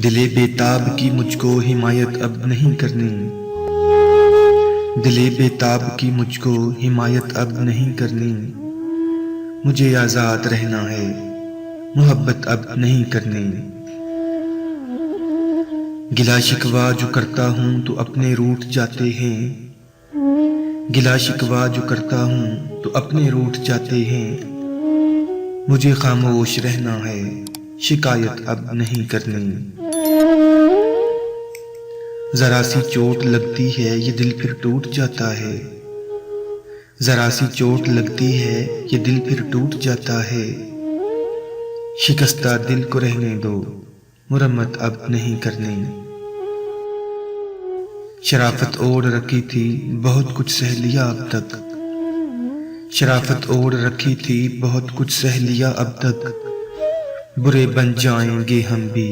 دل بیتاب کی مجھ کو حمایت اب نہیں کرنی، دل بیتاب کی مجھ کو حمایت اب نہیں کرنی، مجھے آزاد رہنا ہے، محبت اب نہیں کرنی۔ گلا شکوہ جو کرتا ہوں تو اپنے روٹھ جاتے ہیں، گلا شکوہ جو کرتا ہوں تو اپنے روٹھ جاتے ہیں، مجھے خاموش رہنا ہے، شکایت اب نہیں کرنی۔ ذرا سی چوٹ لگتی ہے یہ دل پھر ٹوٹ جاتا ہے، ذرا سی چوٹ لگتی ہے یہ دل پھر ٹوٹ جاتا ہے، شکستہ دل کو رہنے دو، مرمت اب نہیں کرنی۔ شرافت اوڑھ رکھی تھی بہت کچھ سہ لیا اب تک، شرافت اوڑھ رکھی تھی بہت کچھ سہ لیا اب تک، برے بن جائیں گے ہم بھی،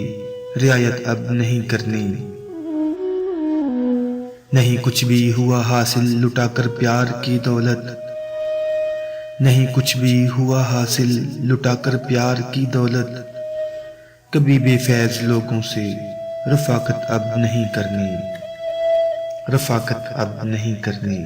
رعایت اب نہیں کرنی۔ نہیں کچھ بھی ہوا حاصل لٹا کر پیار کی دولت، نہیں کچھ بھی ہوا حاصل لٹا کر پیار کی دولت، کبھی بے فیض لوگوں سے رفاقت اب نہیں کرنی، رفاقت اب نہیں کرنی۔